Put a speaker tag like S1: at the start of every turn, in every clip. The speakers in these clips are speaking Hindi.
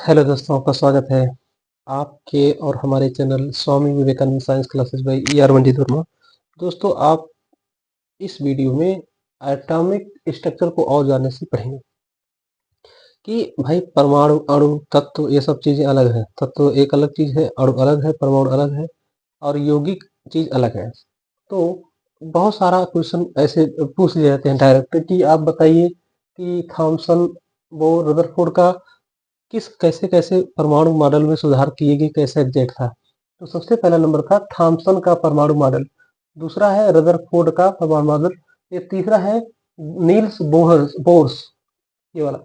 S1: हेलो दोस्तों, आपका स्वागत है आपके और हमारे channel Swami Vivekananda science classes by ER Manjeet Verma. दोस्तों, आप इस वीडियो में एटॉमिक स्ट्रक्चर को और जानने से पढ़ेंगे कि भाई परमाणु, अणु, तत्व ये सब चीज़ें अलग हैं। तत्व एक अलग चीज़ है, अणु अलग है, परमाणु अलग है और यौगिक चीज़ अलग है। तो बहुत सारा क्वेश्चन ऐसे पूछ लिए जाते हैं डायरेक्ट कि आप बताइए कि थॉमसन बोर रदरफोर्ड का किस कैसे कैसे परमाणु मॉडल में सुधार किए गए, कैसा एग्जैक्ट था। तो सबसे पहला नंबर था थॉमसन का परमाणु मॉडल, दूसरा है रदरफोर्ड का परमाणु मॉडल, ये तीसरा है नील्स बोर्स ये वाला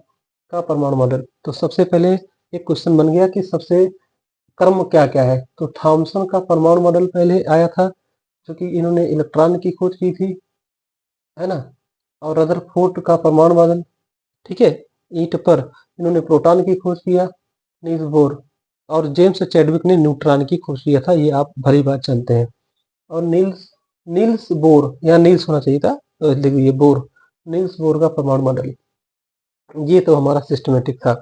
S1: का परमाणु मॉडल। तो सबसे पहले एक क्वेश्चन बन गया कि सबसे क्रम क्या क्या है। तो थॉमसन का परमाणु मॉडल पहले आया था, जो कि इन्होंने इलेक्ट्रॉन की खोज की थी, है ना। और रदरफोर्ड का परमाणु मॉडल, ठीक है, ईंट पर इन्होंने प्रोटॉन की खोज किया, नील्स बोर। और जेम्स चैडविक ने न्यूट्रॉन की खोज किया था, ये आप भली बात जानते हैं। और नील्स नील्स बोर, या नील्स होना चाहिए था, देखिए ये बोर, नील्स बोर का परमाणु मॉडल। ये तो हमारा सिस्टमेटिक था।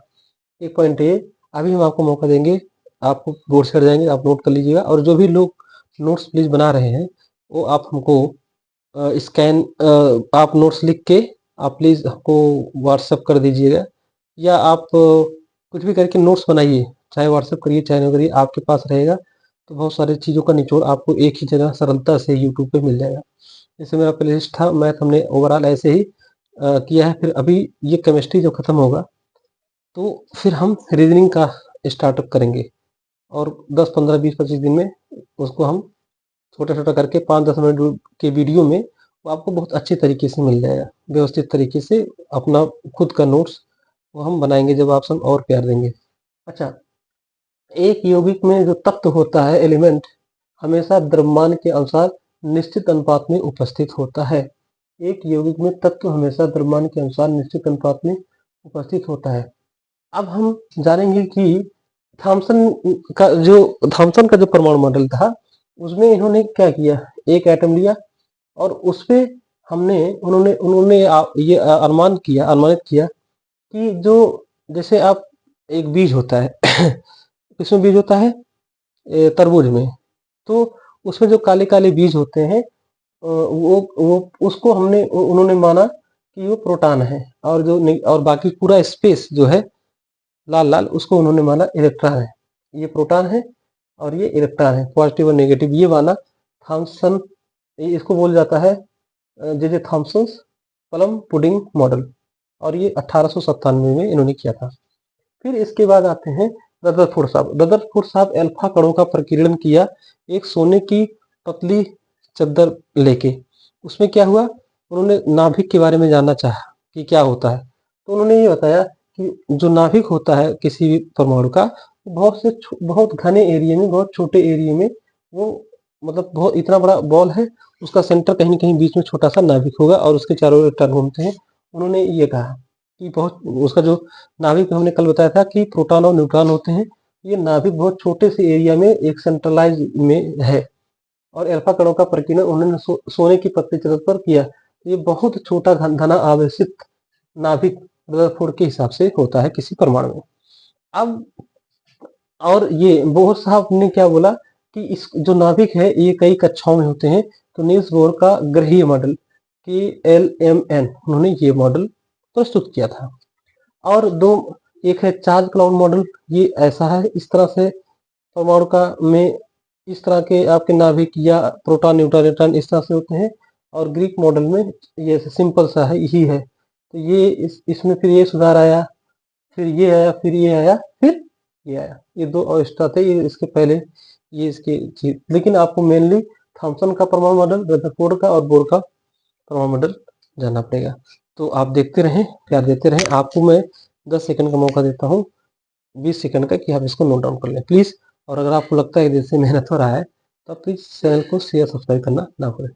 S1: एक पॉइंट ये, अभी हम आपको मौका देंगे, आपको बोर्ड से हट जाएंगे, आप नोट कर लीजिएगा। और जो भी लोग नोट्स प्लीज बना रहे हैं, वो आप हमको स्कैन, आप नोट्स लिख के आप प्लीज हमको व्हाट्सएप कर दीजिएगा, या आप कुछ भी करके नोट्स बनाइए, चाहे व्हाट्सएप करिए चाहे ना करिए, आपके पास रहेगा तो बहुत सारी चीज़ों का निचोड़ आपको एक ही जगह सरलता से यूट्यूब पे मिल जाएगा। जैसे मेरा प्लेलिस्ट था, मैथ हमने ओवरऑल ऐसे ही किया है। फिर अभी ये केमिस्ट्री जो खत्म होगा तो फिर हम रीजनिंग का स्टार्टअप करेंगे, और 10 15 20 25 दिन में उसको हम छोटा छोटा करके 5 10 मिनट के वीडियो में वो आपको बहुत अच्छे तरीके से मिल जाएगा, व्यवस्थित तरीके से। अपना खुद का नोट्स वो हम बनाएंगे जब आप सब और प्यार देंगे। अच्छा, एक यौगिक में जो तत्व होता है, एलिमेंट, हमेशा द्रव्यमान के अनुसार निश्चित अनुपात में उपस्थित होता है। एक यौगिक में तत्व हमेशा द्रव्यमान के अनुसार निश्चित अनुपात में उपस्थित होता है। अब हम जानेंगे कि थॉमसन थॉमसन का जो परमाणु मॉडल था, उसमें इन्होंने क्या किया, एक एटम लिया और उस पे हमने उन्होंने उन्होंने ये अनुमानित किया कि जो, जैसे आप, एक बीज होता है किसमें बीज होता है, तरबूज में। तो उसमें जो काले काले बीज होते हैं, वो उसको उन्होंने माना कि वो प्रोटॉन है, और और बाकी पूरा स्पेस जो है लाल लाल, उसको उन्होंने माना इलेक्ट्रॉन है। ये प्रोटॉन है और ये इलेक्ट्रॉन है, पॉजिटिव और नेगेटिव, ये माना थॉमसन। इसको बोल जाता है J Thomson plum pudding model, और ये 1897 में इन्होंने किया था। फिर इसके बाद आते हैं रदरफोर्ड साहब। रदरफोर्ड साहब अल्फा कणों का प्रकीर्णन किया एक सोने की पतली चद्दर लेके। उसमें क्या हुआ, उन्होंने नाभिक के बारे में जानना चाहा कि क्या होता है। तो उन्होंने ये बताया कि जो नाभिक होता है किसी भी परमाणु का, बहुत घने एरिया में, बहुत छोटे एरिया में वो, मतलब बहुत इतना बड़ा बॉल है, उसका सेंटर कहीं न कहीं बीच में छोटा सा नाभिक होगा और उसके चारों ओर इलेक्ट्रॉन घूमते हैं। उन्होंने ये कहा कि बहुत उसका जो नाभिक हमने कल बताया था कि प्रोटॉन और न्यूट्रॉन होते हैं, ये नाभिक बहुत छोटे से एरिया में एक सेंट्रलाइज में है। और अल्फा कणों का प्रकीर्णन उन्होंने सोने की पतली चद्दर पर किया। ये बहुत छोटा धना आवेशित नाभिक रदरफोर्ड के हिसाब से होता है किसी परमाणु में। अब, और ये बोहर साहब ने क्या बोला कि इस जो नाभिक है ये कई कक्षाओं में होते हैं। तो नील्स बोर का ग्रहीय मॉडल KLMN, उन्होंने ये मॉडल प्रस्तुत किया था। और दो, एक है चार्ल्स क्लाउड मॉडल, ये ऐसा है, इस तरह से परमाणु का में इस तरह के आपके नाभिक या प्रोटॉन न्यूट्रॉन इलेक्ट्रॉन इस तरह से होते हैं। और ग्रीक मॉडल में ये सिंपल सा है, यही है। तो ये इसमें फिर ये सुधार आया, फिर ये आया, फिर ये आया, फिर ये आया। ये दो और एक्स्ट्रा थे, ये इसके पहले, ये इसके चीज। लेकिन आपको मेनली थॉमसन का परमाणु मॉडल, रदरफोर्ड का और बोर का परमाणु मॉडल जानना पड़ेगा। तो आप देखते रहें, प्यार देते रहें। आपको मैं 10 सेकंड का मौका देता हूँ, 20 सेकंड का, कि आप इसको नोट डाउन कर लें प्लीज। और अगर आपको लगता है कि जैसे मेहनत हो रहा है, तो प्लीज चैनल को शेयर सब्सक्राइब करना ना भूलें।